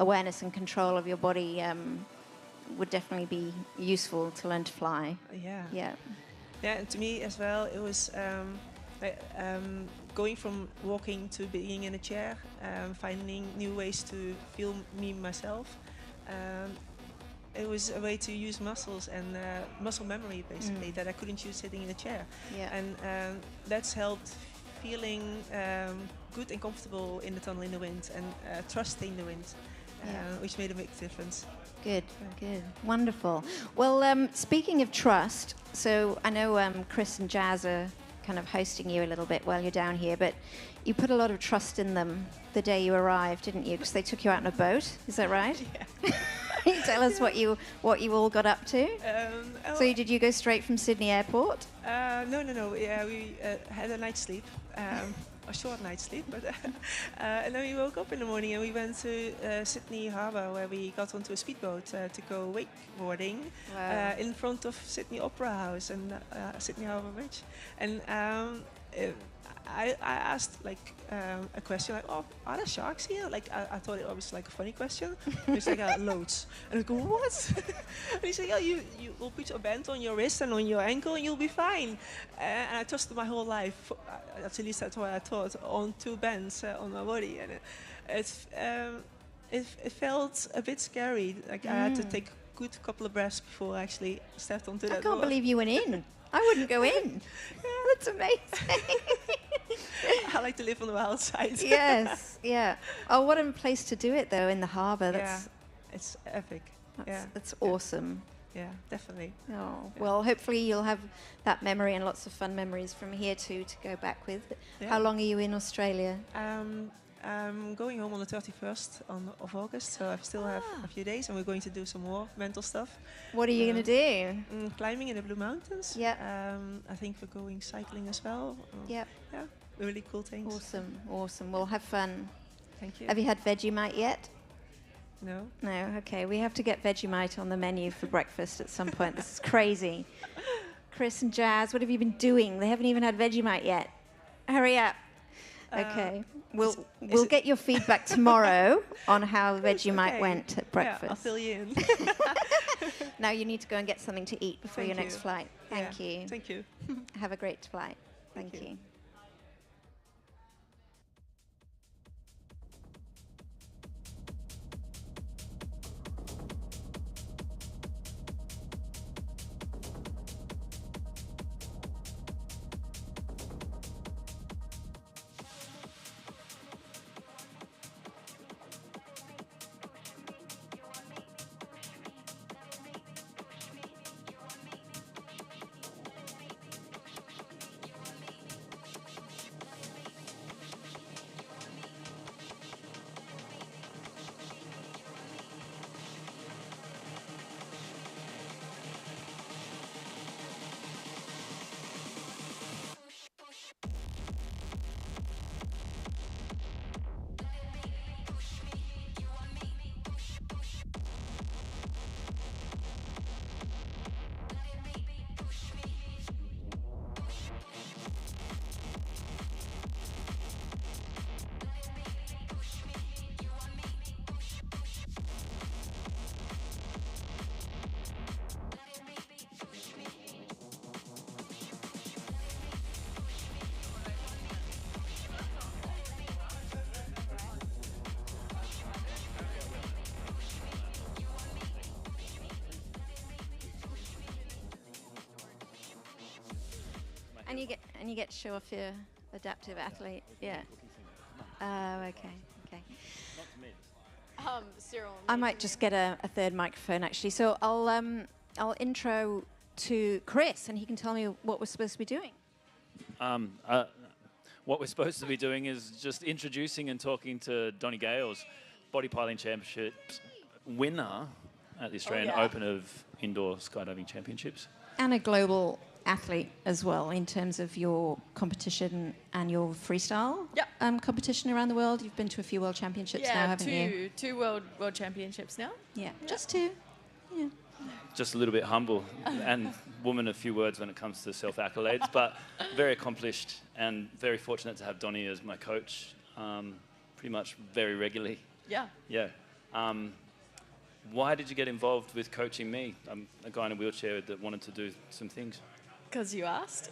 awareness and control of your body would definitely be useful to learn to fly. Yeah. Yeah. Yeah, and to me as well, it was going from walking to being in a chair, finding new ways to feel me myself. It was a way to use muscles and muscle memory, basically, that I couldn't use sitting in a chair. Yeah. And that's helped feeling good and comfortable in the tunnel in the wind and trusting the wind, which made a big difference. Good, good. Wonderful. Well, speaking of trust, so I know Chris and Jazz are kind of hosting you a little bit while you're down here, but you put a lot of trust in them the day you arrived, didn't you? Because they took you out on a boat, is that right? Yeah. Can you tell us what you all got up to? So did you go straight from Sydney Airport? No. Yeah, we had a night's sleep, a short night's sleep, but and then we woke up in the morning and we went to Sydney Harbour, where we got onto a speedboat to go wakeboarding in front of Sydney Opera House and Sydney Harbour Bridge. And I asked like a question like, "Oh, are there sharks here?" Like I thought it was like a funny question. He's like, "Loads." And I go, "What?" And he's like, "Oh, you will put a band on your wrist and on your ankle and you'll be fine." And I trusted my whole life, at least that's what I thought, on 2 bands on my body, and it felt a bit scary. Like I had to take a good couple of breaths before I actually stepped onto that. I can't believe you went in. I wouldn't go in. That's amazing. I like to live on the wild side. Yes, yeah. Oh, what a place to do it, though, in the harbour. Yeah, it's epic. That's awesome. Yeah, definitely. Oh, well, hopefully you'll have that memory and lots of fun memories from here too to go back with. Yeah. How long are you in Australia? I'm going home on the 31st of August, so I still have a few days, and we're going to do some more mental stuff. What are you going to do? Climbing in the Blue Mountains. Yeah. I think we're going cycling as well. Yeah. Yeah, really cool things. Awesome, awesome. Well, have fun. Thank you. Have you had Vegemite yet? No. No, okay. We have to get Vegemite on the menu for breakfast at some point. This is crazy. Chris and Jazz, what have you been doing? They haven't even had Vegemite yet. Hurry up. Okay. We'll get your feedback tomorrow on how Vegemite went at breakfast. Yeah, I'll fill you in. Now you need to go and get something to eat before your next flight. Thank you. Thank you. Have a great flight. Thank you. And you get to show off your adaptive athlete. Yeah. Oh, okay. Cyril. I might just get a third microphone actually. So I'll intro to Chris, and he can tell me what we're supposed to be doing. What we're supposed to be doing is just introducing and talking to Donnie Gales, Bodypiling Championships winner at the Australian Open of Indoor Skydiving Championships. And a global athlete as well in terms of your competition and your freestyle competition around the world. You've been to a few world championships now, haven't you? Two world championships now. Yeah, just 2. Yeah. Just a little bit humble and woman of few words when it comes to self-accolades, but very accomplished and very fortunate to have Donnie as my coach pretty much very regularly. Yeah. Yeah. Why did you get involved with coaching me? I'm a guy in a wheelchair that wanted to do some things. Because you asked.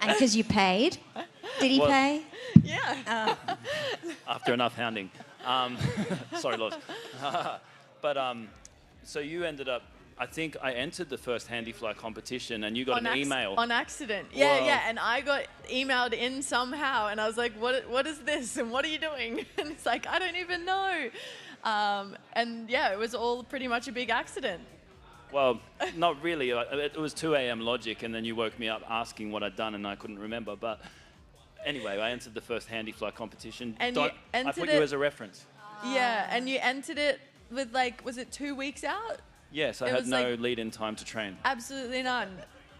And because you paid. Did he pay? Yeah. After enough hounding. Sorry, Loz. But so you ended up, I think I entered the first Handifly competition and you got an email. On accident. Yeah, Whoa. yeah. And I got emailed in somehow and I was like, what is this? And what are you doing? And it's like, I don't even know. And yeah, it was all pretty much a big accident. Well, not really. It was 2 a.m. logic, and then you woke me up asking what I'd done, and I couldn't remember. But anyway, I entered the first Handifly competition. And I put you as a reference. Yeah, and you entered it with was it 2 weeks out? Yes, I had no lead-in time to train. Absolutely none.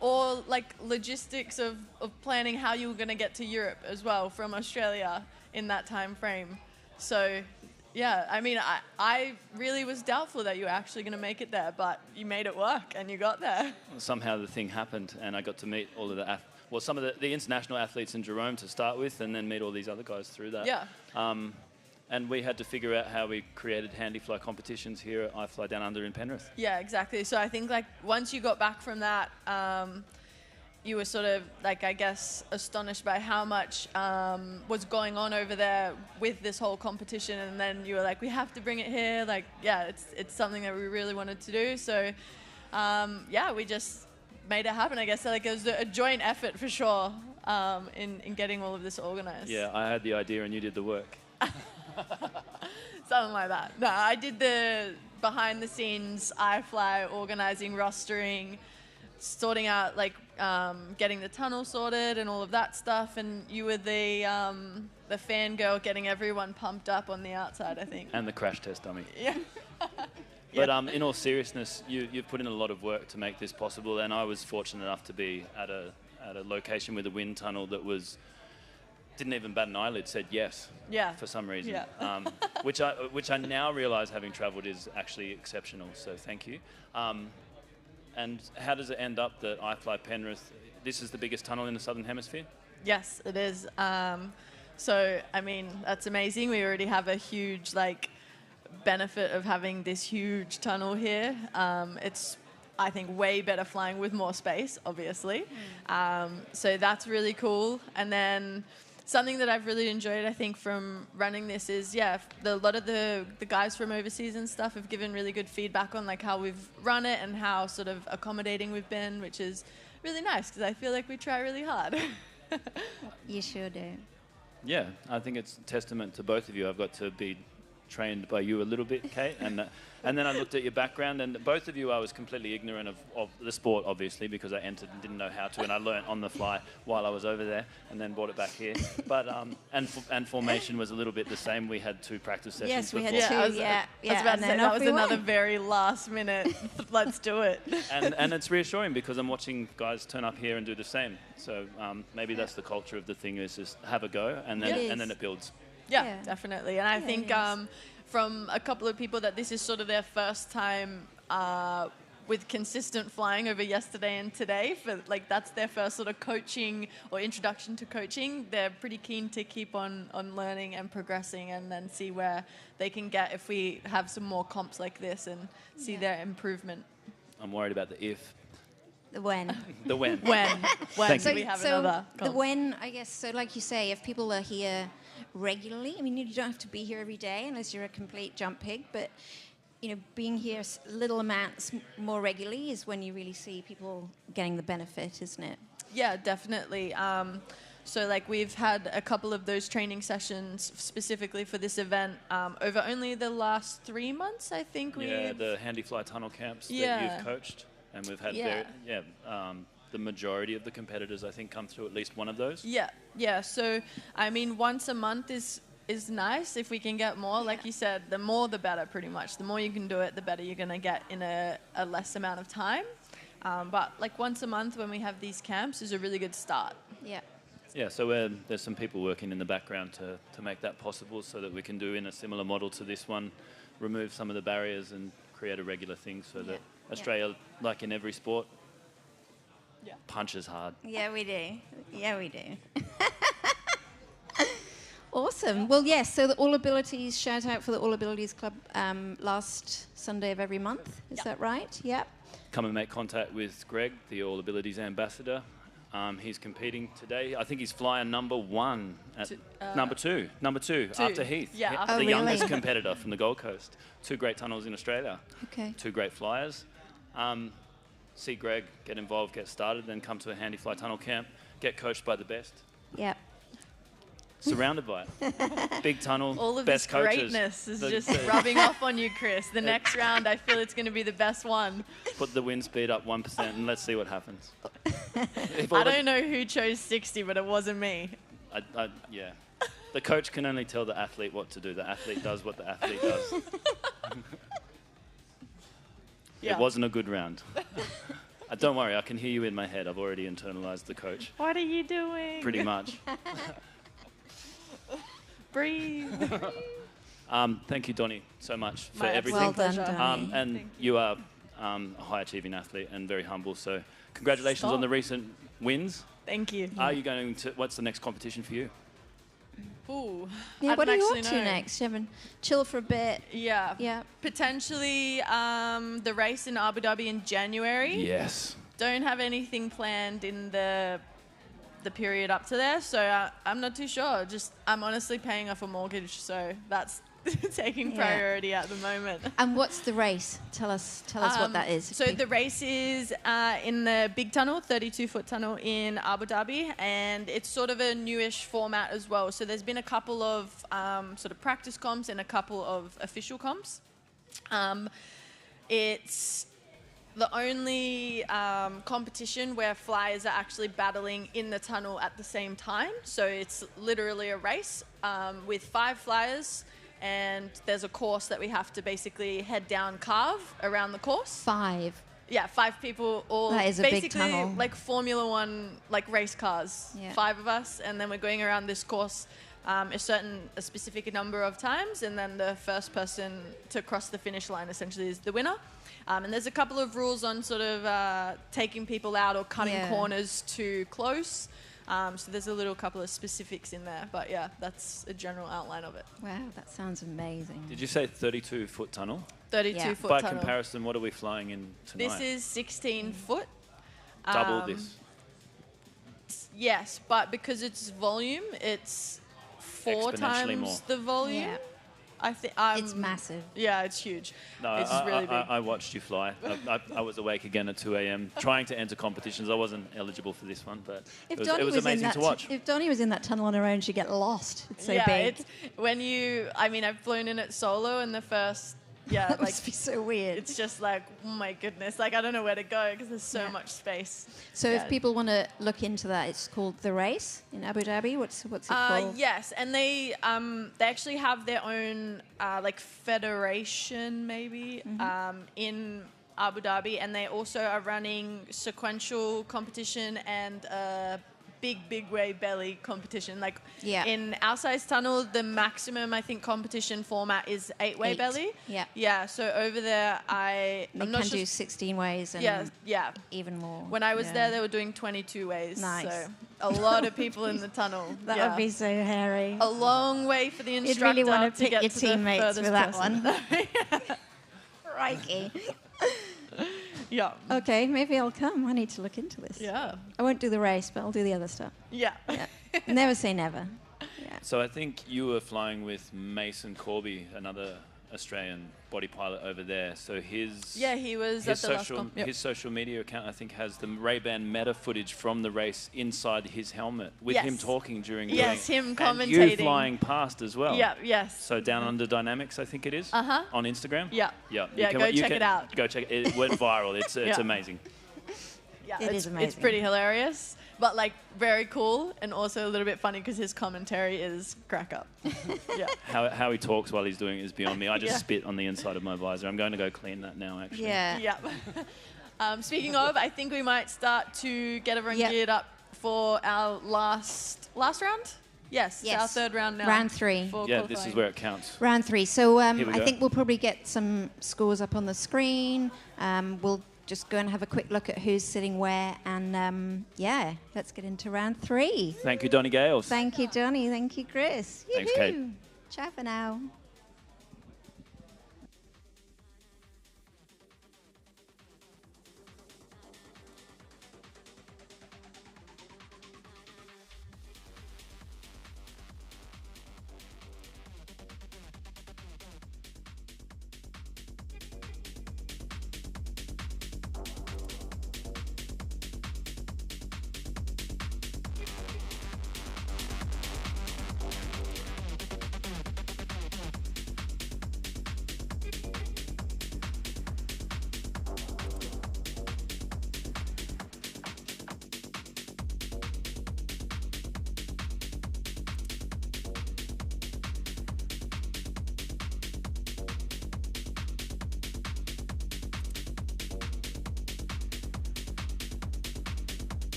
Or logistics of planning how you were going to get to Europe as well from Australia in that time frame. So yeah, I mean, I really was doubtful that you were actually going to make it there, but you made it work and you got there. Somehow the thing happened, and I got to meet all of some of the international athletes in Jerome to start with, and then meet all these other guys through that. Yeah. And we had to figure out how we created Handifly competitions here at iFly Down Under in Penrith. Yeah, exactly. So I think once you got back from that, you were sort of I guess astonished by how much was going on over there with this whole competition, and then you were like, we have to bring it here. Yeah, it's something that we really wanted to do. So yeah, we just made it happen. I guess it was a joint effort for sure in getting all of this organized. Yeah, I had the idea and you did the work. Something like that. No, I did the behind the scenes iFly organizing, rostering, sorting out getting the tunnel sorted and all of that stuff, and you were the fangirl getting everyone pumped up on the outside, I think. And the crash test dummy. Yeah. But in all seriousness, you've put in a lot of work to make this possible, and I was fortunate enough to be at a location with a wind tunnel that didn't even bat an eyelid, said yes. Yeah. For some reason. Yeah. Which I now realise, having travelled, is actually exceptional. So thank you. And how does it end up that iFly Penrith, this is the biggest tunnel in the Southern Hemisphere? Yes, it is. So, I mean, that's amazing. We already have a huge, benefit of having this huge tunnel here. It's, I think, way better flying with more space, obviously. So that's really cool. And then something that I've really enjoyed, I think, from running this is, a lot of the guys from overseas and stuff have given really good feedback on how we've run it and how sort of accommodating we've been, which is really nice because I feel like we try really hard. You sure do. Yeah, I think it's a testament to both of you. I've got to be trained by you a little bit, Kate, and then I looked at your background, and both of you, I was completely ignorant of the sport, obviously, because I entered and didn't know how to, and I learnt on the fly while I was over there, and then brought it back here. But and formation was a little bit the same. We had 2 practice sessions. Yes, we before. had 2. I was about to say, that was another very last minute. Let's do it. And it's reassuring because I'm watching guys turn up here and do the same. So maybe that's the culture of the thing, is just have a go, and then it builds. Yeah, definitely. And I think from a couple of people that this is sort of their first time with consistent flying over yesterday and today, for that's their first sort of coaching or introduction to coaching, they're pretty keen to keep on learning and progressing, and then see where they can get if we have some more comps like this and see their improvement. I'm worried about the if. The when. The when. When do we have another comp? The when, I guess, so like you say, if people are here regularly, I mean, you don't have to be here every day unless you're a complete jump pig, but being here little amounts more regularly is when you really see people getting the benefit, isn't it? Yeah, definitely. So we've had a couple of those training sessions specifically for this event over only the last 3 months, I think. The Handifly tunnel camps that you've coached, and we've had the majority of the competitors, I think, come through at least one of those. Yeah. So, I mean, once a month is nice if we can get more. Like you said, the more the better, pretty much. The more you can do it, the better you're going to get in a less amount of time. But once a month when we have these camps is a really good start. Yeah. Yeah, so there's some people working in the background to make that possible, so that we can do in a similar model to this one, remove some of the barriers and create a regular thing so that Australia, like in every sport, punches hard. Yeah, we do. Yeah, we do. Awesome. Well, yes, so the All Abilities, shout out for the All Abilities Club last Sunday of every month. Is that right? Yep. Come and make contact with Greg, the All Abilities Ambassador. He's competing today. I think he's flying number one. Number two after Heath. Yeah. Oh, the really? youngest competitor from the Gold Coast. 2 great tunnels in Australia. Okay. 2 great flyers. See Greg, get involved, get started, then come to a Handifly tunnel camp, get coached by the best. Yep. Surrounded by it. Big tunnel, All of best this coaches. greatness is just rubbing off on you, Chris. The next round, I feel it's going to be the best one. Put the wind speed up 1% and let's see what happens. I don't know who chose 60, but it wasn't me. Yeah. The coach can only tell the athlete what to do. The athlete does what the athlete does. Yeah. It wasn't a good round. Don't worry, I can hear you in my head. I've already internalized the coach. What are you doing? Pretty much. Breathe. Thank you, Donnie, so much for My everything. Well done, pleasure. Donnie. And you are a high-achieving athlete and very humble. So congratulations on the recent wins. Thank you. Are you going to? What's the next competition for you? Ooh. Yeah, I what don't are you up actually to know. next? You haven't chill for a bit. Yeah. Yeah. Potentially the race in Abu Dhabi in January. Yes. Don't have anything planned in the period up to there, so I'm not too sure. I'm honestly paying off a mortgage, so that's taking Yeah. priority at the moment. And what's the race? Tell us what that is. So the race is in the big tunnel, 32-foot tunnel in Abu Dhabi, and it's sort of a newish format as well. So there's been a couple of sort of practice comps and a couple of official comps. It's the only competition where flyers are actually battling in the tunnel at the same time. So it's literally a race with 5 flyers, and there's a course that we have to basically head down, carve around the course. 5. Yeah, 5 people, all That is a big basically tunnel. like Formula One, like race cars. Yeah. 5 of us, and then we're going around this course a specific number of times, and then the first person to cross the finish line essentially is the winner. And there's a couple of rules on sort of taking people out or cutting Yeah. corners too close. So there's a little couple of specifics in there, but yeah, that's a general outline of it. Wow, that sounds amazing. Did you say 32-foot tunnel? 32-foot By tunnel. comparison, what are we flying in tonight? This is 16 foot. Double this. Yes, but because it's volume, it's 4 Exponentially times more. the volume. Yeah. I think It's massive. Yeah, it's huge. No, it's really big. I watched you fly. I was awake again at 2 a.m. trying to enter competitions. I wasn't eligible for this one, but it was amazing to watch. If Donnie was in that tunnel on her own, she'd get lost. It's so yeah, big. it's when you. I mean, I've flown in it solo, and the first. Yeah, That like must be so weird. it's just like, oh my goodness, like I don't know where to go because there's so Yeah. much space. So Yeah. if people want to look into that, it's called The Race in Abu Dhabi. What's it called? Yes, and they actually have their own like federation maybe in Abu Dhabi, and they also are running sequential competition and big wave belly competition. Like Yeah. in our size tunnel, the maximum I think competition format is 8-way 8. belly. Yeah. Yeah. So over there, They I'm not can sure. do 16 ways and Yeah. even more. When I was Yeah. there, they were doing 22 ways. Nice. So a lot of people in the tunnle. That yeah. would be so hairy. A long way for the You'd instructor really want to pick get your to the teammates furthest for that person. one. Crikey. Yeah. Okay, maybe I'll come. I need to look into this. Yeah. I won't do the race, but I'll do the other stuff. Yeah. Yeah. Never say never. Yeah. So I think you were flying with Mason Corby, another Australian body pilot over there. So his Yeah, he was at the last social one. Yep. his social media account I think has the Ray-Ban meta footage from the race inside his helmet with him Yes. talking during Yes, doing, him and commentating. you flying past as well. Yeah, yes. So Down Under Dynamics, I think it is. Uh-huh. On Instagram. Yeah. Yeah. Yeah, go check it out. Go check it. It went viral. It's Yeah. amazing. Yeah, It is It's amazing. pretty hilarious, but like very cool and also a little bit funny because his commentary is crack up. Yeah. How he talks while he's doing it is beyond me. I just Yeah. spit on the inside of my visor. I'm going to go clean that now, actually. Yeah. Yeah. Speaking of, I think we might start to get everyone Yep. geared up for our last round. Yes, it's our Yes. third round now. Round 3. for Yeah, this is qualifying. where it counts. Round 3. So Here we I go. think we'll probably get some scores up on the screen. We'll just go and have a quick look at who's sitting where. And yeah, let's get into round 3. Thank you, Donny Gales. Thank you, Donny. Thank you, Chris. Thanks, Kate. Yoo-hoo. Ciao for now.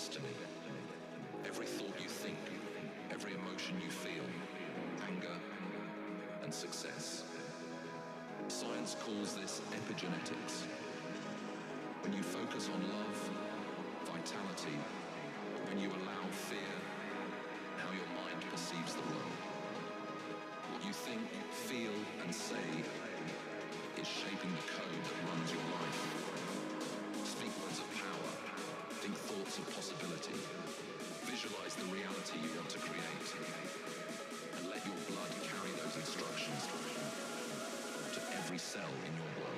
destiny. Every thought you think, every emotion you feel, anger and success. Science calls this epigenetics. When you focus on love, vitality, when you allow fear, how your mind perceives the world. What you think, feel, and say is shaping the code that runs your life. Speak words of power. Think thoughts of possibility. Visualize the reality you want to create. And let your blood carry those instructions to every cell in your world.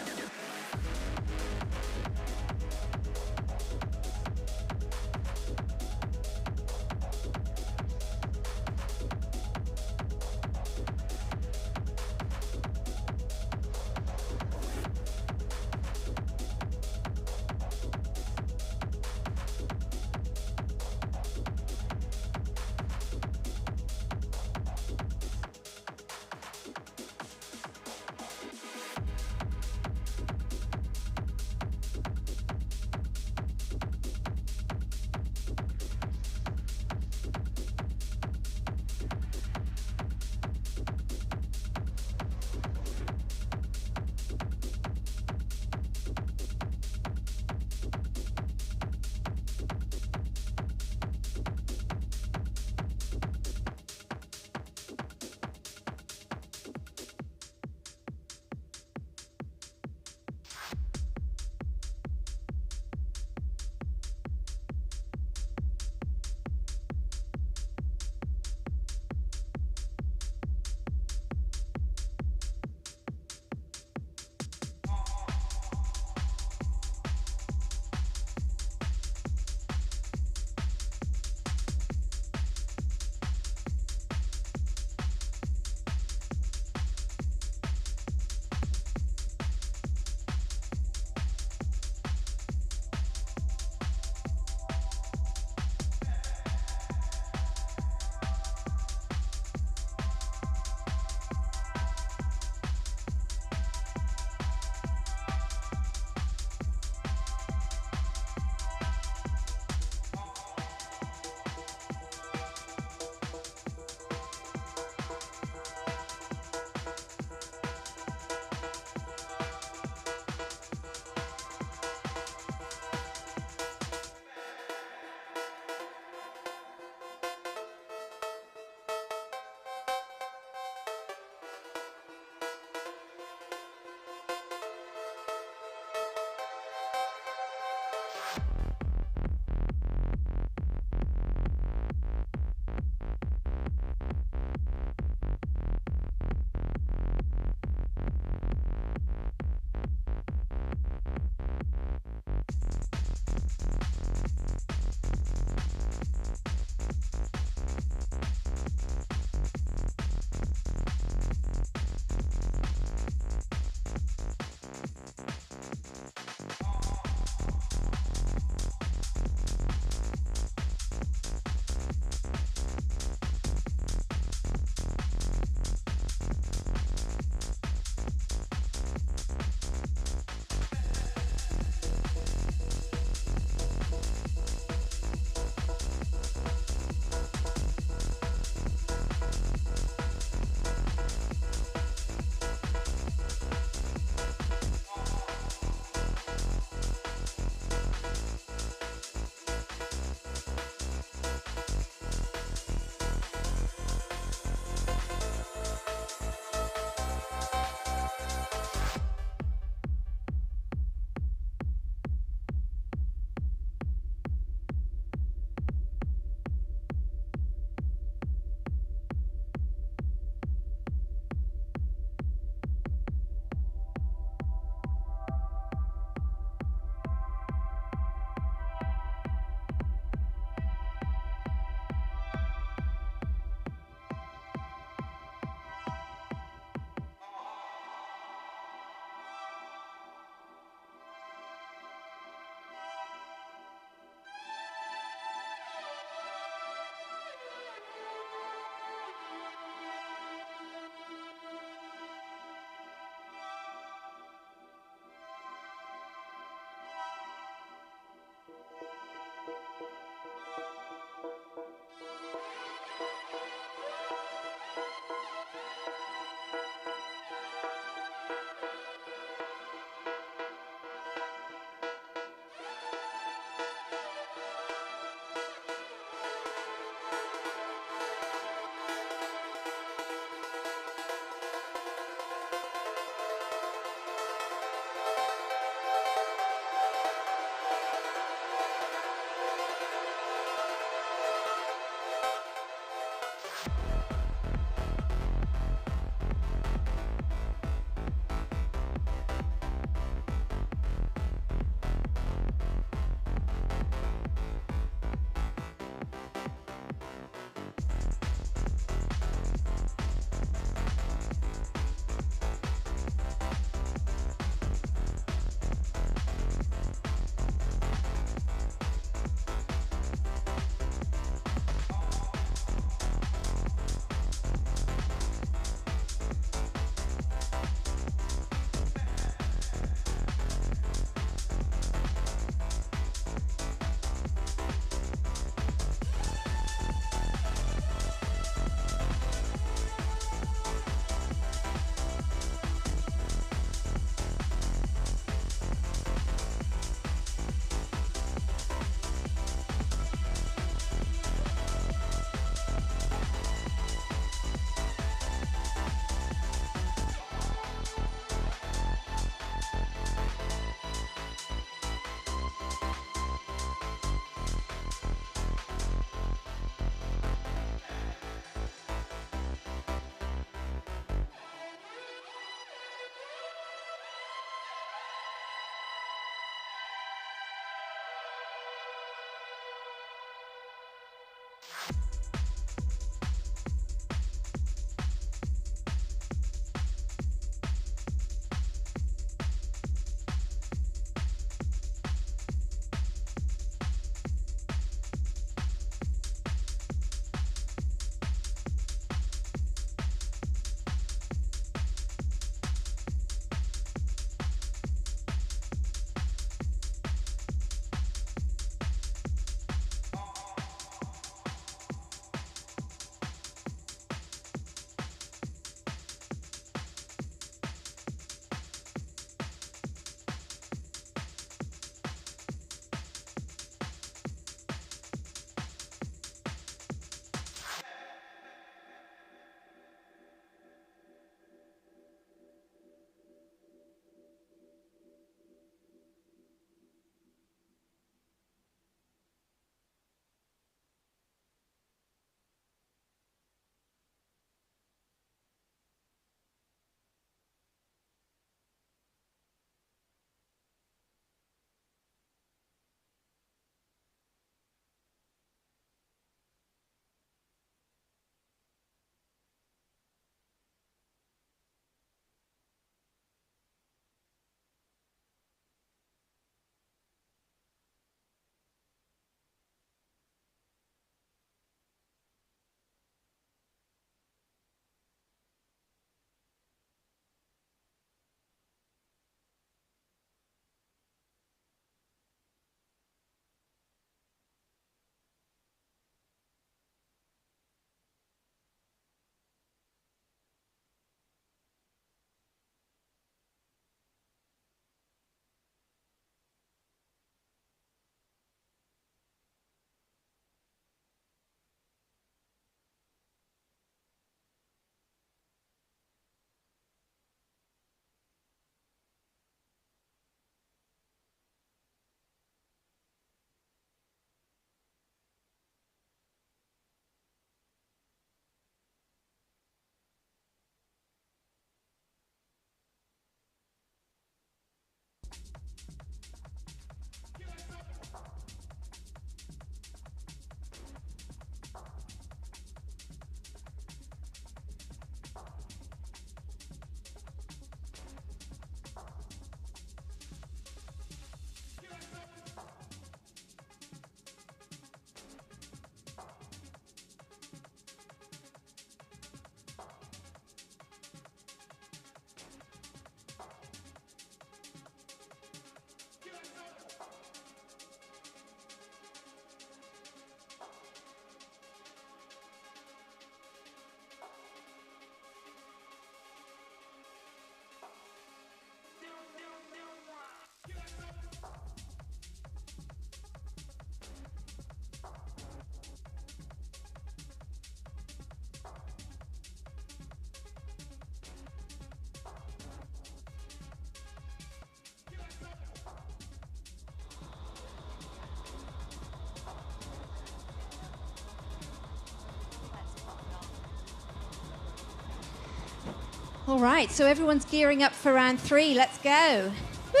All right, so everyone's gearing up for round 3. Let's go. Woo!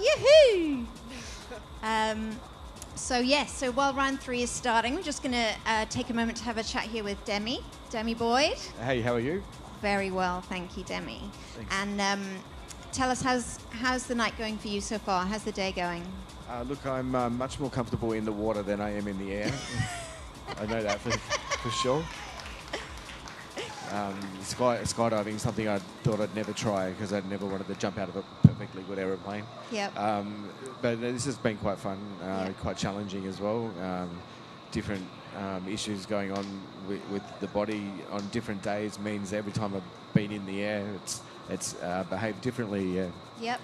Yoo-hoo! So while round 3 is starting, we're just going to take a moment to have a chat here with Demi. Demi Boyd. Hey, how are you? Very well, thank you, Demi. Thanks. And tell us, how's the night going for you so far? How's the day going? Look, I'm much more comfortable in the water than I am in the air. I know that for sure. Skydiving is something I thought I'd never try because I never wanted to jump out of a perfectly good aeroplane. Yep. But this has been quite fun, quite challenging as well. Different issues going on with the body on different days means every time I've been in the air, it's behaved differently. Yeah. Yep.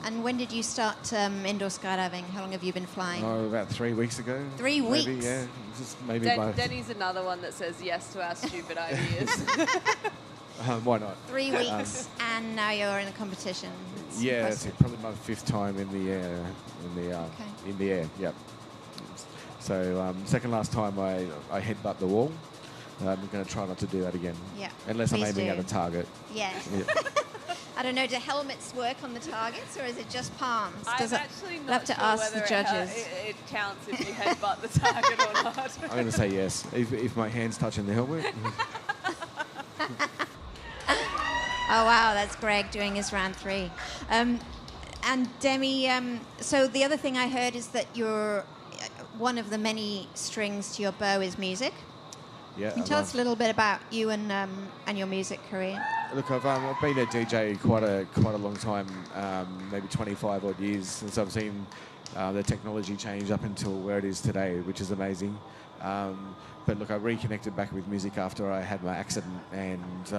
And when did you start indoor skydiving? How long have you been flying? Oh, about 3 weeks ago. 3 weeks? Maybe, yeah. Just maybe Denny's another one that says yes to our stupid ideas. why not? 3 weeks, and now you're in a competition. It's Yeah, impressive. it's probably my 5th time in the air. In the air, yep. So second last time I headbutt the wall. I'm going to try not to do that again. Yeah. Unless I'm Please aiming do. at a target. Yeah. Yeah. I don't know, do helmets work on the targets or is it just palms? I'm actually we'll have not to sure ask the whether judges. it counts if you headbutt the target or not. I'm going to say yes. If my hand's touching the helmet. Oh, wow, that's Greg doing his round 3. And Demi, so the other thing I heard is that you're one of the many strings to your bow is music. Yeah. Can you tell us a little bit about you and your music career? Look, I've been a DJ quite a long time, maybe 25 odd years since I've seen the technology change up until where it is today, which is amazing. But look, I reconnected back with music after I had my accident, and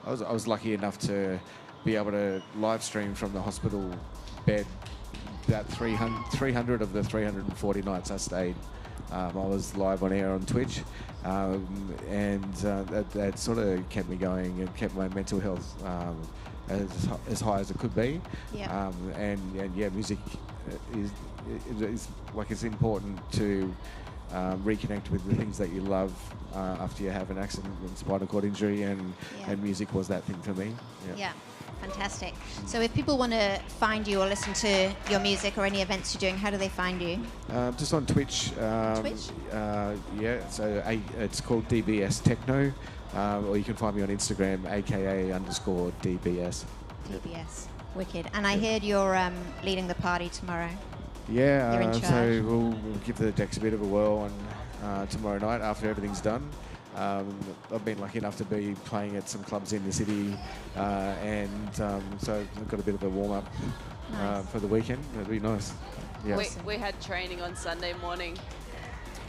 I was lucky enough to be able to live stream from the hospital bed about 300 of the 340 nights I stayed. I was live on air on Twitch, and that sort of kept me going and kept my mental health as high as it could be. Yeah. And yeah, music is like, it's important to reconnect with the things that you love after you have an accident and spinal cord injury, and music was that thing for me. Yeah. Fantastic. So if people want to find you or listen to your music or any events you're doing, how do they find you? Just on Twitch. Twitch? Yeah, so it's called DBS Techno, or you can find me on Instagram, aka_DBS. DBS. Wicked. And I heard you're leading the party tomorrow. Yeah, You're in charge. so we'll give the decks a bit of a whirl on tomorrow night after everything's done. I've been lucky enough to be playing at some clubs in the city, and so I've got a bit of a warm-up for the weekend. It'll be nice. Yeah. We had training on Sunday morning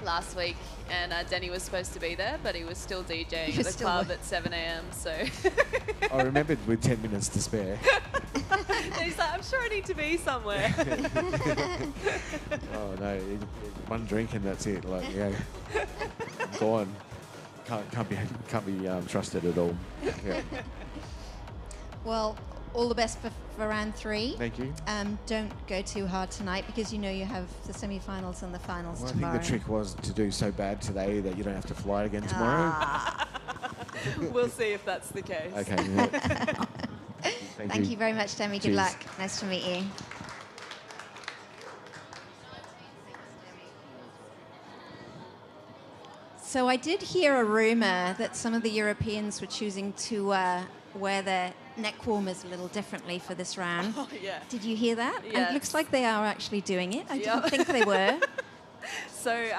last week, and Denny was supposed to be there, but he was still DJing at the club at 7 a.m. So I remembered with 10 minutes to spare. he's like, I'm sure I need to be somewhere. Oh no, one drink and that's it. Like, yeah, gone. Can't be trusted at all. Yeah. Well, all the best for round 3. Thank you. Don't go too hard tonight because you know you have the semi-finals and the finals Well, tomorrow. I think the trick was to do so bad today that you don't have to fly again tomorrow. We'll see if that's the case. Okay. Yeah. Thank you very much, Demi. Good Cheers. luck. Nice to meet you. So I did hear a rumour that some of the Europeans were choosing to wear their neck warmers a little differently for this round. Oh, yeah. Did you hear that? Yes. It looks like they are actually doing it. I Yep. didn't think they were. So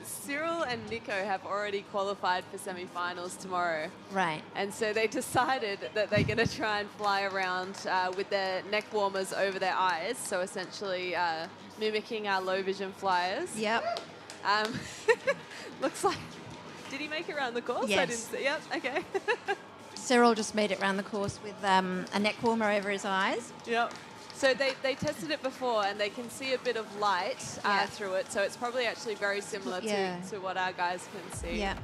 Cyril and Nico have already qualified for semi-finals tomorrow. Right. And so they decided that they're going to try and fly around with their neck warmers over their eyes. So essentially mimicking our low vision flyers. Yep. Looks like... Did he make it around the course? Yes. I didn't see. Yep, okay. Cyril just made it round the course with a neck warmer over his eyes. Yep. So they tested it before and they can see a bit of light through it. So it's probably actually very similar to what our guys can see. Yeah.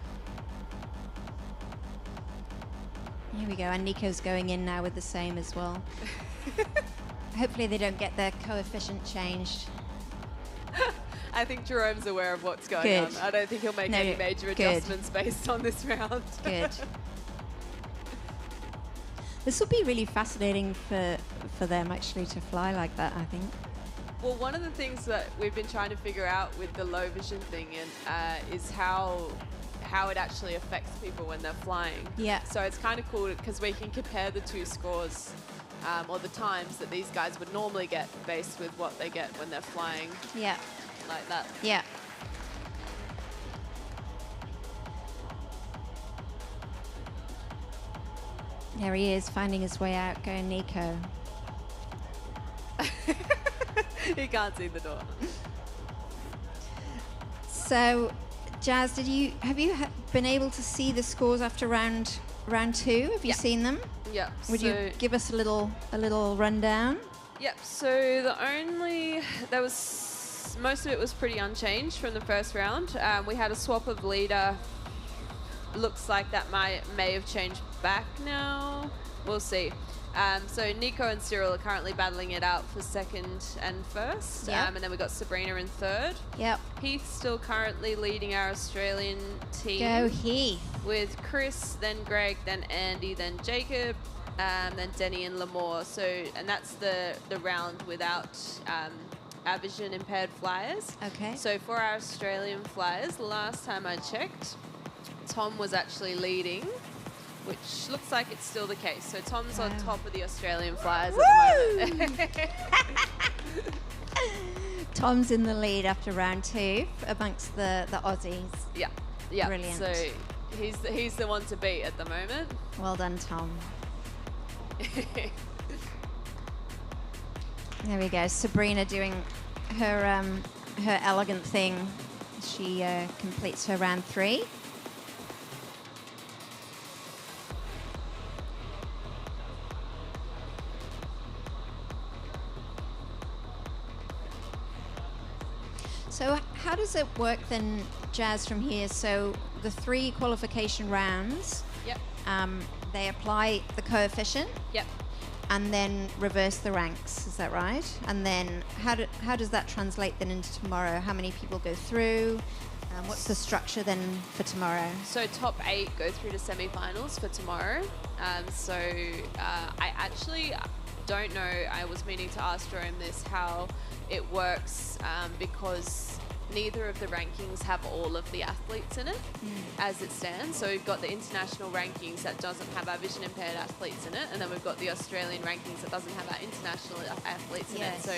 Here we go. And Nico's going in now with the same as well. Hopefully they don't get their coefficient changed. I think Jerome's aware of what's going on. I don't think he'll make any major adjustments based on this round. Good. This will be really fascinating for them actually to fly like that, I think. Well, one of the things that we've been trying to figure out with the low vision thing is how it actually affects people when they're flying. Yeah. So it's kind of cool because we can compare the two scores or the times that these guys would normally get based with what they get when they're flying. Yeah. Like that. Yeah. There he is, finding his way out, going Nico. He can't see the door. So, Jazz, have you been able to see the scores after round 2? Have you seen them? Yeah. Would you give us a little rundown? Yep. So most of it was pretty unchanged from the first round. We had a swap of leader. Looks like that may have changed back now. We'll see. So Nico and Cyril are currently battling it out for second and first. Yep. And then we've got Sabrina in third. Yep. Heath's still currently leading our Australian team. Go Heath. With Chris, then Greg, then Andy, then Jacob, then Denny and Lamore. So, and that's the round without our vision impaired flyers. Okay. So for our Australian flyers, last time I checked, Tom was actually leading, which looks like it's still the case. So Tom's on top of the Australian flyers at the moment. Tom's in the lead after round 2 amongst the Aussies. Yeah, yeah. Brilliant. So he's the one to beat at the moment. Well done, Tom. There we go. Sabrina doing her elegant thing. She completes her round 3. So how does it work then, Jazz, from here? So the 3 qualification rounds, Yep. They apply the coefficient Yep. and then reverse the ranks, is that right? And then how does that translate then into tomorrow? How many people go through? What's the structure then for tomorrow? So top 8 go through to semi-finals for tomorrow. I actually don't know. I was meaning to ask Jerome this, how it works, because neither of the rankings have all of the athletes in it as it stands. So we've got the international rankings that doesn't have our vision impaired athletes in it, and then we've got the Australian rankings that doesn't have our international athletes in it. So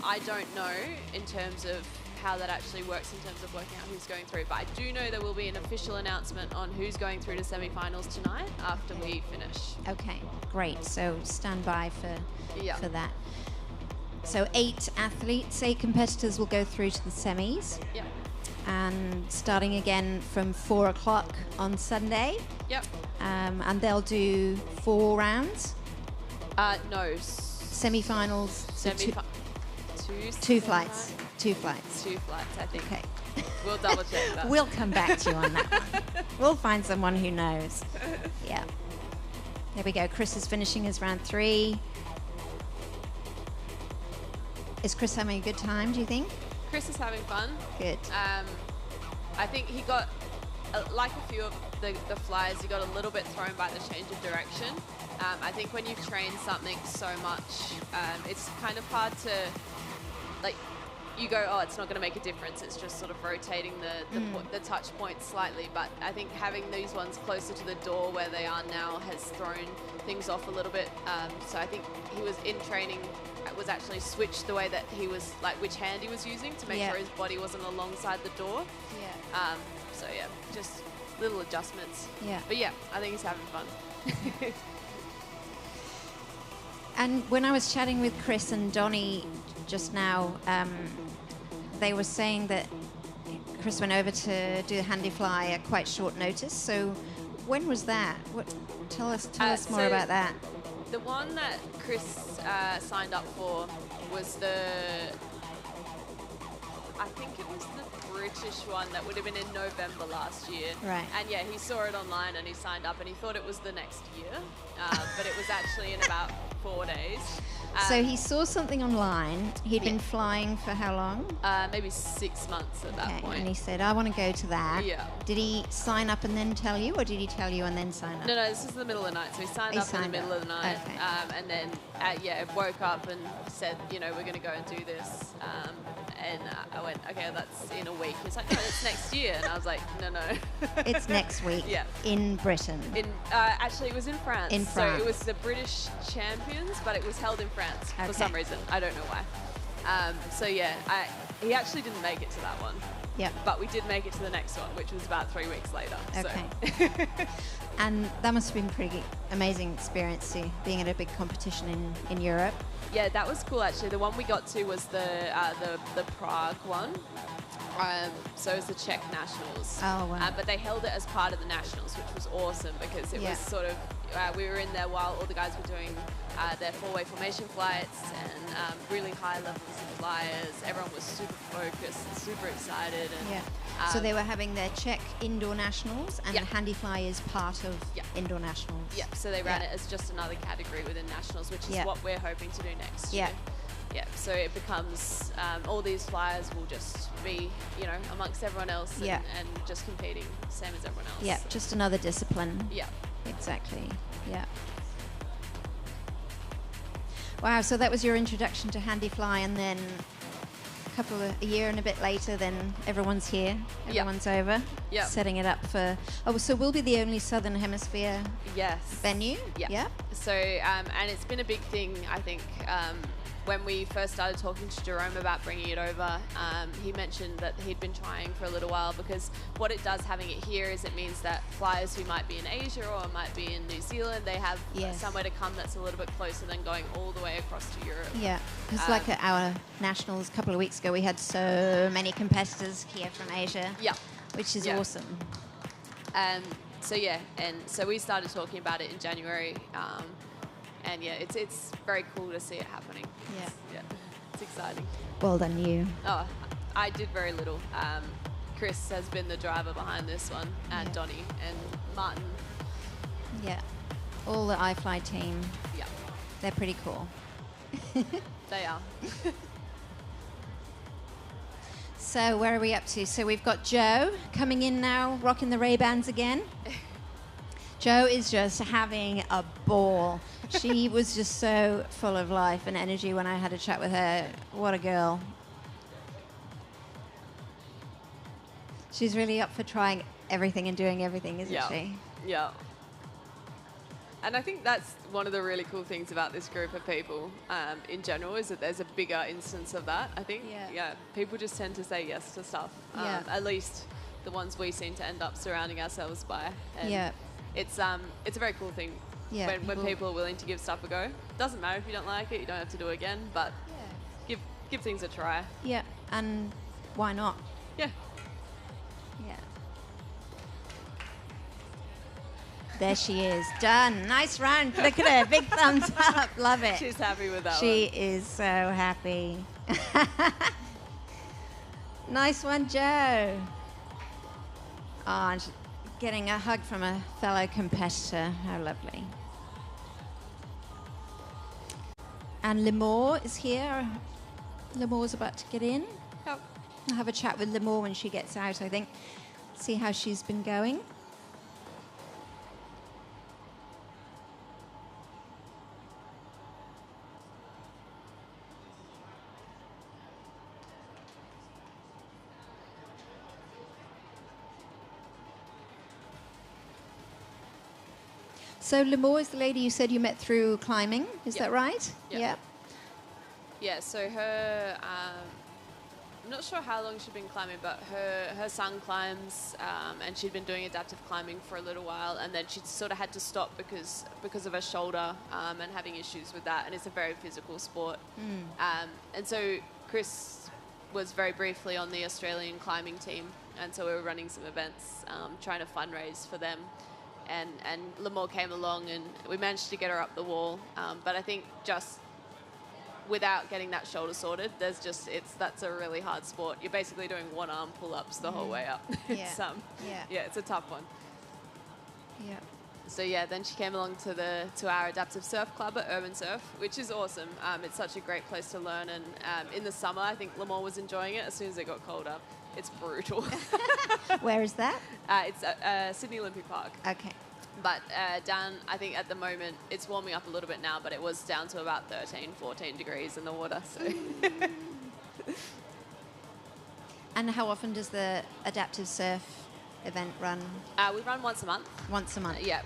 I don't know in terms of how that actually works in terms of working out who's going through. But I do know there will be an official announcement on who's going through to semi-finals tonight after we finish. Okay, great. So stand by for that. So 8 athletes, 8 competitors will go through to the semis. Yep. And starting again from 4 o'clock on Sunday. Yep. And they'll do 4 rounds. No. Semi-finals. So two flights. 2 flights. 2 flights, I think. Okay. We'll double check that. We'll come back to you on that one. We'll find someone who knows. Yeah. There we go. Chris is finishing his round 3. Is Chris having a good time, do you think? Chris is having fun. Good. I think he got, like a few of the flyers, he got a little bit thrown by the change of direction. I think when you've trained something so much, it's kind of hard to, like, you go, oh, it's not going to make a difference. It's just sort of rotating the touch points slightly. But I think having these ones closer to the door where they are now has thrown things off a little bit. So I think he was in training, was actually switched the way that he was, like which hand he was using to make sure his body wasn't alongside the door. Yeah. So yeah, just little adjustments. Yeah. But yeah, I think he's having fun. And when I was chatting with Chris and Donnie just now, they were saying that Chris went over to do the Handifly at quite short notice. So when was that? Tell us more about that. The one that Chris signed up for was I think it was the British one that would have been in November last year. Right. And yeah, he saw it online and he signed up and he thought it was the next year, but it was actually in about 4 days. So he saw something online. He'd been flying for how long? Maybe 6 months at that point. And he said, I want to go to that. Yeah. Did he sign up and then tell you, or did he tell you and then sign up? No, this is the middle of the night. So he signed up in the middle of the night. Okay. And then, woke up and said, we're going to go and do this. And I went, okay, that's in a week. He's like, no, it's next year. And I was like, no. It's next week. Yeah. In Britain. Actually, it was in France. In France. So it was the British champions, but it was held in France for some reason. I don't know why. He actually didn't make it to that one. Yep. But we did make it to the next one, which was about 3 weeks later. Okay. So. And that must have been pretty amazing experience, being at a big competition in Europe. Yeah, that was cool actually. The one we got to was the Prague one. So it was the Czech Nationals. Oh, wow. But they held it as part of the Nationals, which was awesome because it was sort of, we were in there while all the guys were doing their 4-way formation flights and really high levels of flyers. Everyone was super focused and super excited. And, so they were having their Czech indoor nationals, and the Handifly is part of indoor nationals. Yeah, so they ran it as just another category within nationals, which is what we're hoping to do next year. Yeah, so it becomes, all these flyers will just be, amongst everyone else and just competing, same as everyone else. Yeah, just another discipline. Yeah. Exactly, yeah. Wow, so that was your introduction to Handifly, and then a year and a bit later, then everyone's here, everyone's over, setting it up for... Oh, so we'll be the only Southern Hemisphere venue? Yeah. So, and it's been a big thing, I think, when we first started talking to Jerome about bringing it over, he mentioned that he'd been trying for a little while, because what it does having it here is it means that flyers who might be in Asia or might be in New Zealand, they have somewhere to come that's a little bit closer than going all the way across to Europe. Yeah, because like at our nationals a couple of weeks ago, we had so many competitors here from Asia, which is awesome. So and so we started talking about it in January. And yeah, it's very cool to see it happening. Yeah, it's exciting. Well done, you. Oh, I did very little. Chris has been the driver behind this one, and Donnie and Martin. Yeah, all the iFly team. Yeah, they're pretty cool. They are. So where are we up to? So we've got Joe coming in now, rocking the Ray-Bans again. Joe is just having a ball. She was just so full of life and energy when I had a chat with her. What a girl. She's really up for trying everything and doing everything, isn't she? Yeah. And I think that's one of the really cool things about this group of people in general, is that there's a bigger instance of that, I think. Yeah. People just tend to say yes to stuff. At least the ones we seem to end up surrounding ourselves by. And it's a very cool thing when people are willing to give stuff a go. Doesn't matter if you don't like it, you don't have to do it again, but give things a try. Yeah, and why not? Yeah. There she is, done. Nice run. Look at her, big thumbs up. Love it. She's happy with that She is so happy. Nice one, Joe. Oh, and getting a hug from a fellow competitor. How lovely. And Limor is here. Limor's about to get in. Yep. I'll have a chat with Limor when she gets out, I think. See how she's been going. So Limor is the lady you said you met through climbing, is that right? Yeah. Yeah, so her, I'm not sure how long she'd been climbing, but her son climbs, and she'd been doing adaptive climbing for a little while, and then she sort of had to stop because of her shoulder and having issues with that, and it's a very physical sport. And so Chris was very briefly on the Australian climbing team, and so we were running some events, trying to fundraise for them. And Limor came along, and we managed to get her up the wall. But I think just without getting that shoulder sorted, that's a really hard sport. You're basically doing one arm pull-ups the whole way up. It's a tough one. Yeah. So then she came along to our adaptive surf club at Urban Surf, which is awesome. It's such a great place to learn, and in the summer, I think Limor was enjoying it. As soon as it got colder, it's brutal. Where is that? It's at Sydney Olympic Park. Okay. But down, I think at the moment, it's warming up a little bit now, but it was down to about 13, 14 degrees in the water. So. And how often does the adaptive surf event run? We run once a month. Once a month? Yeah.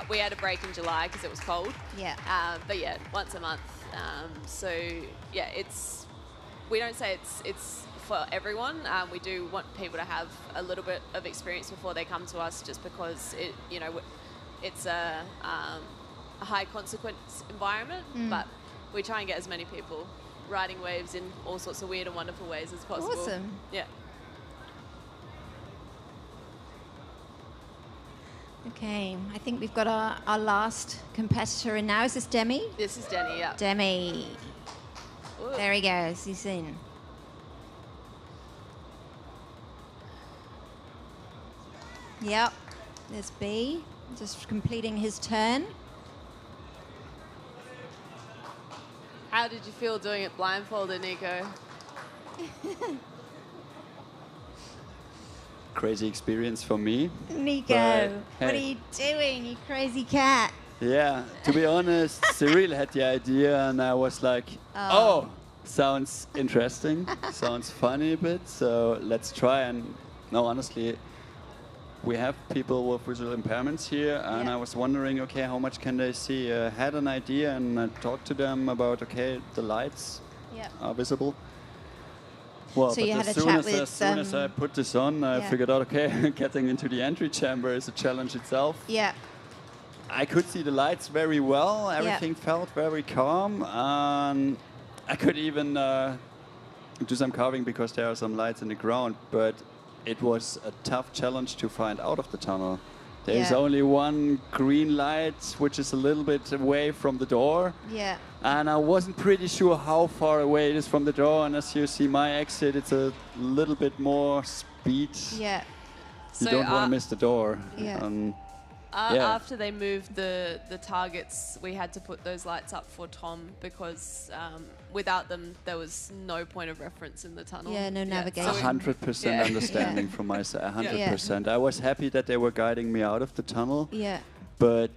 We had a break in July because it was cold. Yeah. But yeah, once a month. So yeah, we don't say it's for everyone. We do want people to have a little bit of experience before they come to us, just because it's a high consequence environment, but we try and get as many people riding waves in all sorts of weird and wonderful ways as possible. Awesome. Yeah. Okay, I think we've got our last competitor in now. Is this Demi? This is Demi, yeah. Demi. Ooh. There he goes. He's in. Yep. There's B, just completing his turn. How did you feel doing it blindfolded, Nico? Crazy experience for me. Nico, what are you doing, you crazy cat? Yeah, to be honest, Cyril had the idea, and I was like, oh, sounds interesting, sounds funny a bit, so let's try. And no, honestly, we have people with visual impairments here, and I was wondering, okay, how much can they see? I had an idea, and I talked to them about, okay, the lights are visible. Well, So but you had a as chat with soon as I put this on, I figured out, okay, getting into the entry chamber is a challenge itself. Yeah. I could see the lights very well. Everything felt very calm. And I could even do some carving because there are some lights in the ground. But it was a tough challenge to find out of the tunnel. There's only one green light, which is a little bit away from the door. Yeah. And I wasn't pretty sure how far away it is from the door. And as you see my exit, it's a little bit more speed. Yeah. You don't want to miss the door. Yeah. After they moved the targets, we had to put those lights up for Tom because without them, there was no point of reference in the tunnel. Yeah, no navigation. 100% understanding from my side. 100%. I was happy that they were guiding me out of the tunnel. Yeah. But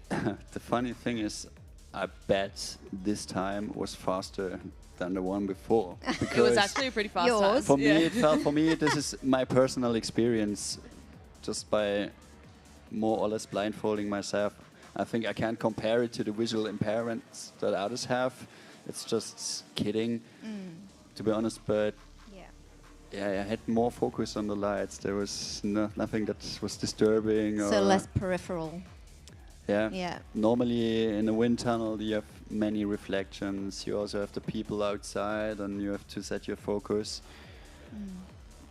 the funny thing is, I bet this time was faster than the one before. It was actually a pretty fast time. For me, it felt. For me, this is my personal experience. Just by more or less blindfolding myself, I think I can't compare it to the visual impairments that others have. It's just kidding, to be honest. But yeah, I had more focus on the lights. There was nothing that was disturbing. So less peripheral. Yeah. Yeah. Normally in a wind tunnel you have many reflections. You also have the people outside, and you have to set your focus.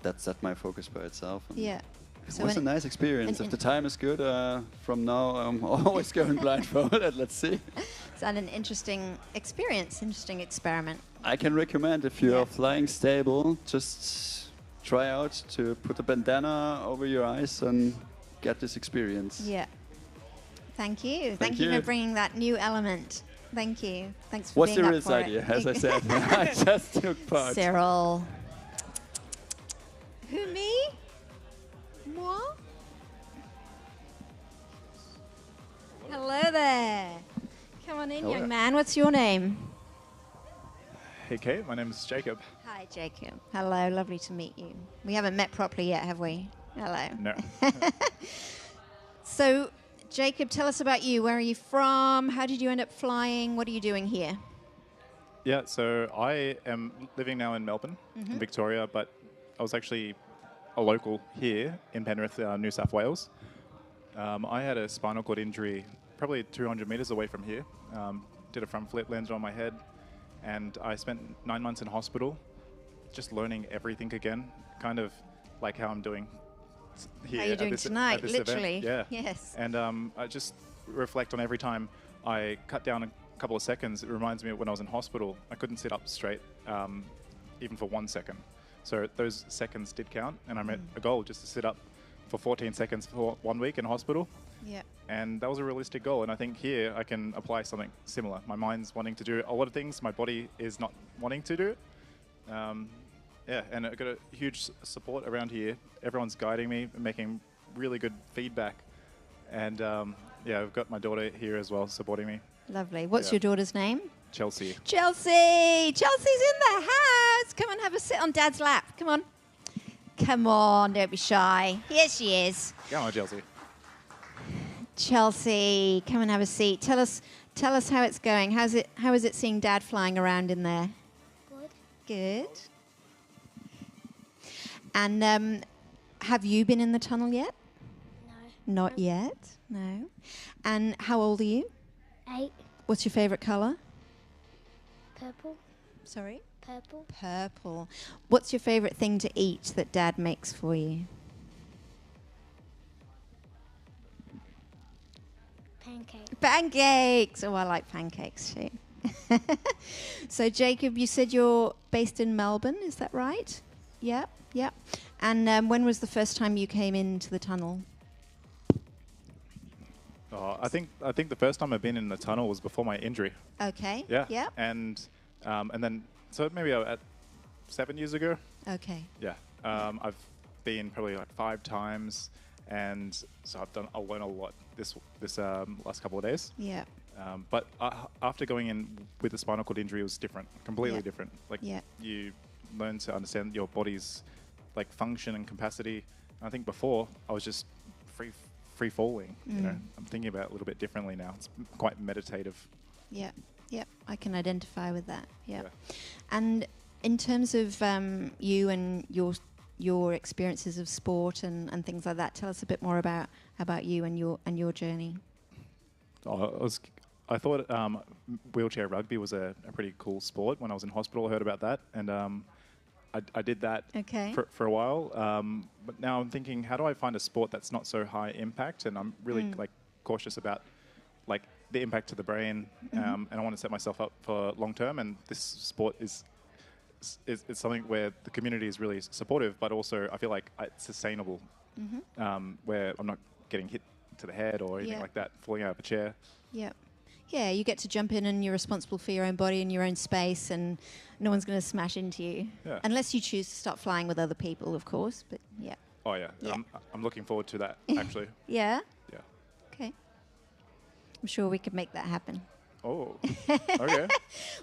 That's my focus by itself. Yeah. It was a nice experience. If the time is good, from now I'm always going blindfolded. Let's see. It's an interesting experience, interesting experiment. I can recommend, if you are flying stable, just try out to put a bandana over your eyes and get this experience. Yeah. Thank you. Thank you for bringing that new element. Thank you. Thanks for being up for it. What's Cyril's idea? As I said, I just took part. Cyril. Who, me? Moi? Hello there. Come on in, young man. What's your name? Hey, Kate. My name is Jacob. Hi, Jacob. Hello. Lovely to meet you. We haven't met properly yet, have we? Hello. No. So, Jacob, tell us about you. Where are you from? How did you end up flying? What are you doing here? Yeah, so I am living now in Melbourne, in Victoria, but I was actually a local here in Penrith, New South Wales. I had a spinal cord injury probably 200 meters away from here. Did a front flip, landed on my head, and I spent 9 months in hospital just learning everything again, kind of like how I'm doing here. How you're doing tonight, literally. Event. Yeah. Yes. And I just reflect on every time I cut down a couple of seconds. It reminds me of when I was in hospital. I couldn't sit up straight, even for 1 second. So those seconds did count, and I met a goal just to sit up for 14 seconds for 1 week in hospital. Yeah. And that was a realistic goal, and I think here I can apply something similar. My mind's wanting to do a lot of things, my body is not wanting to do it. Yeah, and I got a huge support around here. Everyone's guiding me, making really good feedback. And yeah, I've got my daughter here as well, supporting me. Lovely. What's your daughter's name? Chelsea. Chelsea! Chelsea's in the house! Come on, have a sit on Dad's lap. Come on. Come on, don't be shy. Here she is. Come on, Chelsea. Chelsea, come and have a seat. Tell us how it's going. How is it seeing Dad flying around in there? Good. And have you been in the tunnel yet? No. Not yet? No. And how old are you? 8. What's your favourite colour? Purple. Sorry? Purple. Purple. What's your favourite thing to eat that Dad makes for you? Pancake. Pancakes! Oh, I like pancakes too. So, Jacob, you said you're based in Melbourne, is that right? Yeah, yeah. And when was the first time you came into the tunnel? Oh, I think the first time I've been in the tunnel was before my injury. Okay. Yeah. Yeah. And then so maybe at 7 years ago. Okay. Yeah. I've been probably like 5 times, and so I'll learn a lot this last couple of days. Yeah. But after going in with a spinal cord injury, it was different, completely Yeah. different. Like Yeah. you learn to understand your body's like function and capacity. And I think before I was just free falling. You know, I'm thinking about it a little bit differently now. It's quite meditative. Yeah. Yep. I can identify with that. Yeah. Yeah. And in terms of you and your experiences of sport and things like that, tell us a bit more about you and your journey. I thought wheelchair rugby was a pretty cool sport. When I was in hospital, I heard about that, and I did that for a while. But now I'm thinking, how do I find a sport that's not so high impact? And I'm really like cautious about like the impact to the brain, and I want to set myself up for long term. And this sport is something where the community is really supportive, but also I feel like it's sustainable, where I'm not getting hit to the head or anything like that, falling out of a chair. Yeah. Yeah, you get to jump in and you're responsible for your own body and your own space, and no one's going to smash into you. Yeah. Unless you choose to start flying with other people, of course, but yeah. Oh, yeah. Yeah. I'm looking forward to that, actually. Yeah? Yeah. Okay. I'm sure we could make that happen. Oh, okay.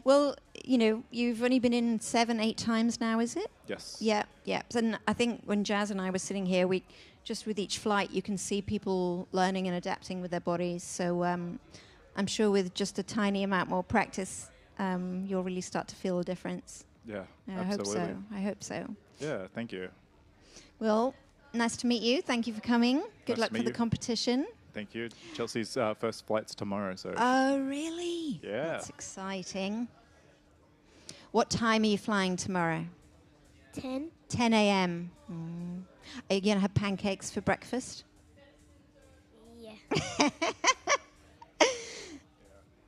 Well, you know, you've only been in 7-8 times now, is it? Yes. Yeah, yeah. And I think when Jazz and I were sitting here, we just with each flight, you can see people learning and adapting with their bodies. So I'm sure with just a tiny amount more practice, you'll really start to feel a difference. Yeah, I absolutely. hope so. I hope so. Yeah, thank you. Well, nice to meet you. Thank you for coming. Good Nice luck to for meet the you. competition. Thank you. Chelsea's first flight's tomorrow, so. Oh, really? Yeah. That's exciting. What time are you flying tomorrow? 10. 10 a.m. Are you going to have pancakes for breakfast? Yeah.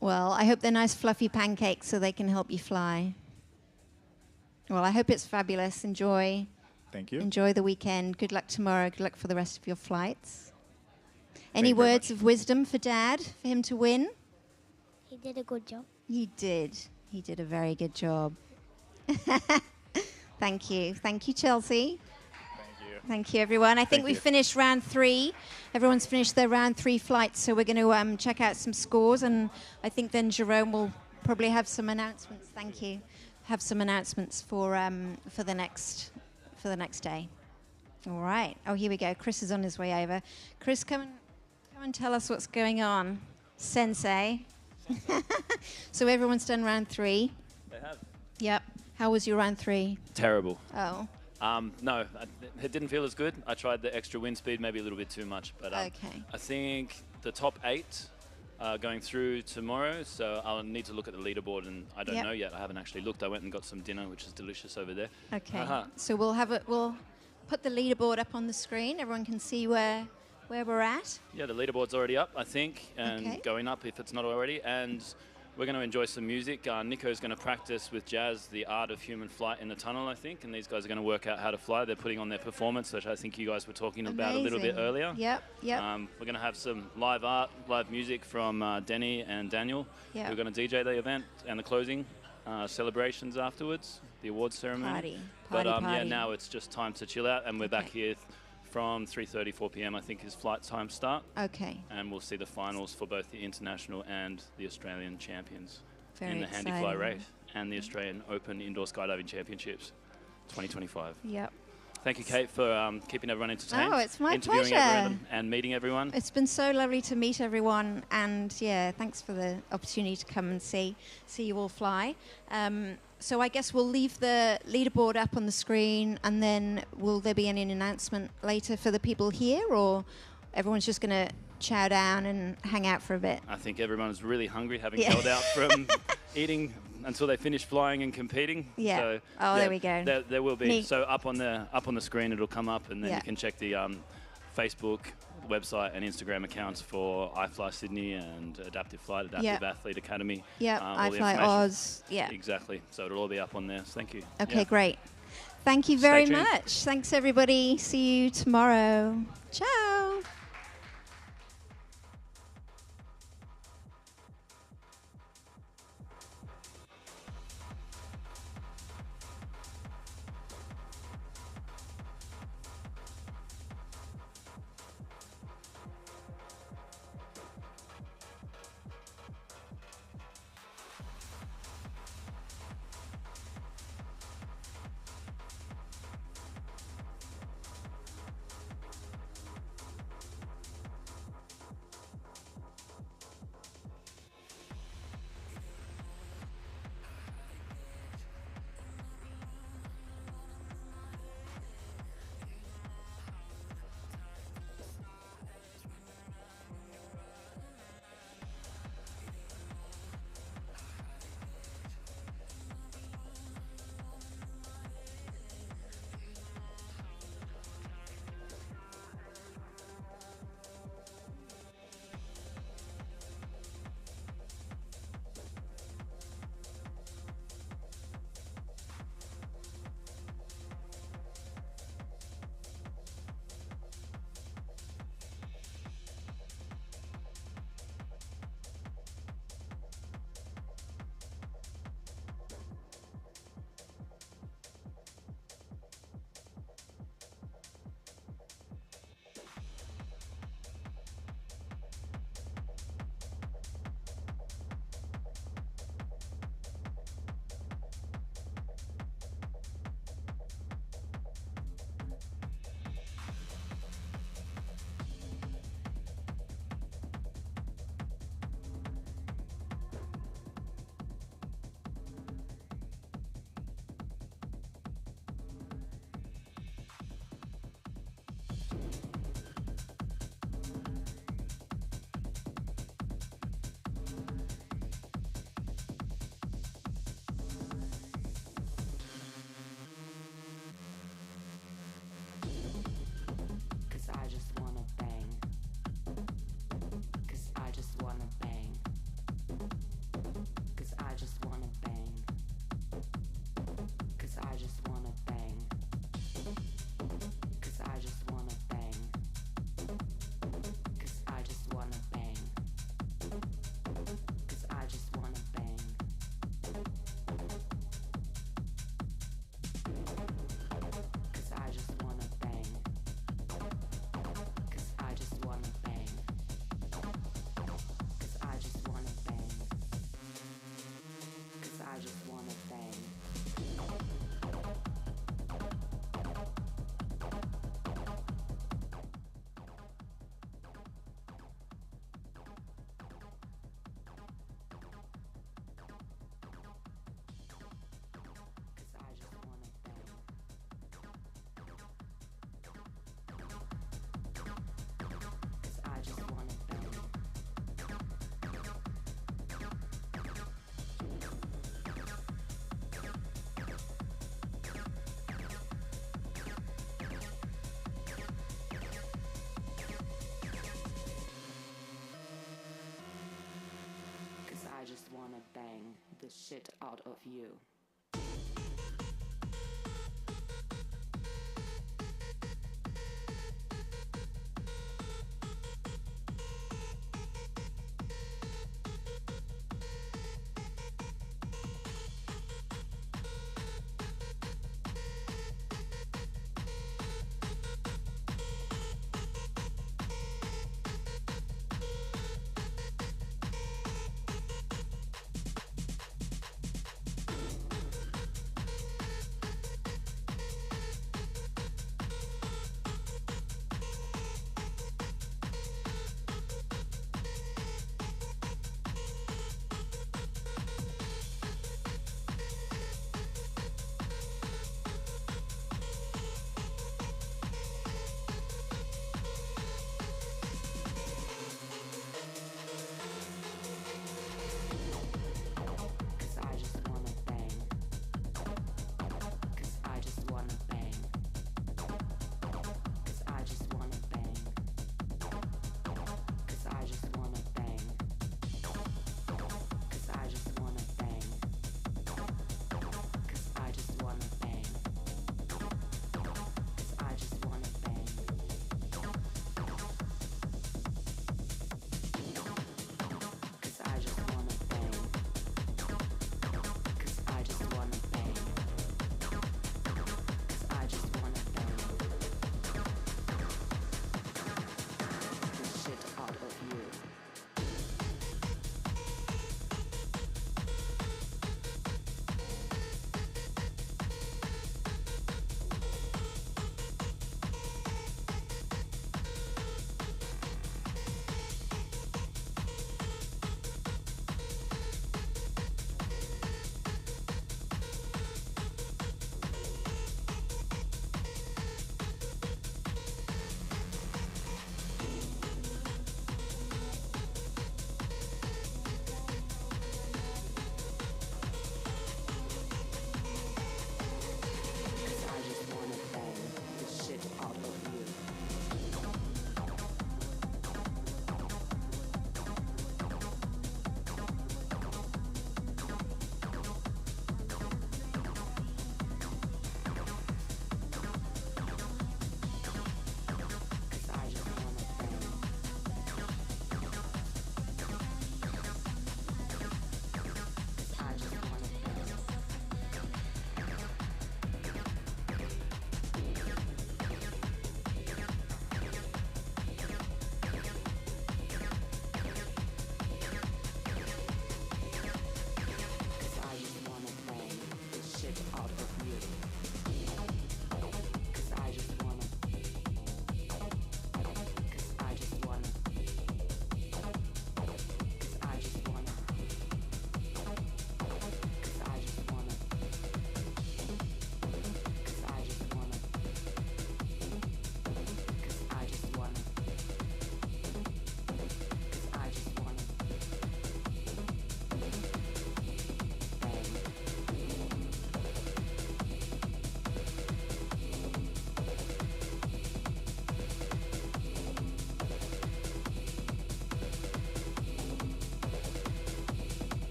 Well, I hope they're nice fluffy pancakes so they can help you fly. Well, I hope it's fabulous. Enjoy. Thank you. Enjoy the weekend. Good luck tomorrow. Good luck for the rest of your flights. Any you very words much. of wisdom for Dad, for him to win? He did a good job. He did. He did a very good job. Thank you. Thank you, Chelsea. Thank you. Thank you, everyone. I think Thank we you. finished round 3. Everyone's finished their round 3 flights, so we're going to check out some scores, and I think then Jerome will probably have some announcements. Thank you. Have some announcements for the next day. All right. Oh, here we go. Chris is on his way over. Chris, come and tell us what's going on, Sensei. So everyone's done round 3. They have. Yep. How was your round 3? Terrible. Oh. No, it didn't feel as good. I tried the extra wind speed, maybe a little bit too much. But Okay. I think the top 8 are going through tomorrow, so I'll need to look at the leaderboard, and I don't Yep. know yet. I haven't actually looked. I went and got some dinner, which is delicious over there. Okay. Uh-huh. So we'll put the leaderboard up on the screen. Everyone can see where we're at. Yeah, the leaderboard's already up, I think, and Okay. going up if it's not already. And we're going to enjoy some music. Nico's going to practice with Jazz the art of human flight in the tunnel, I think, and these guys are going to work out how to fly. They're putting on their performance, which I think you guys were talking about a little bit Amazing. earlier. Yep. We're going to have some live art, live music from Denny and Daniel. Yep. We're going to DJ the event and the closing celebrations afterwards, the awards ceremony. Party. Yeah, Party. now it's just time to chill out, and we're back here from 3:30, 4 p.m. I think is flight time start, Okay. and we'll see the finals for both the international and the Australian champions Very in the exciting. Handifly race and the Australian Open Indoor Skydiving Championships 2025. Yep. Thank you, Kate, for keeping everyone entertained. Oh, it's my interviewing pleasure. everyone and meeting everyone. It's been so lovely to meet everyone, and yeah, thanks for the opportunity to come and see you all fly. So I guess we'll leave the leaderboard up on the screen, and then will there be any announcement later for the people here, or everyone's just going to chow down and hang out for a bit? I think everyone is really hungry, having Yeah. held out from eating until they finish flying and competing. Yeah. So, Oh, there we go. There will be. Neat. So up on the screen, it'll come up, and then Yeah. you can check the Facebook website and Instagram accounts for iFly Sydney and Adaptive Flight, Adaptive Yeah. Athlete Academy. Yep, all the iFly information. Oz. Yeah. Exactly. So it'll all be up on there. So thank you. Okay, Yeah. great. Thank you Stay very tuned. much. Thanks, everybody. See you tomorrow. Ciao. bang the shit out of you.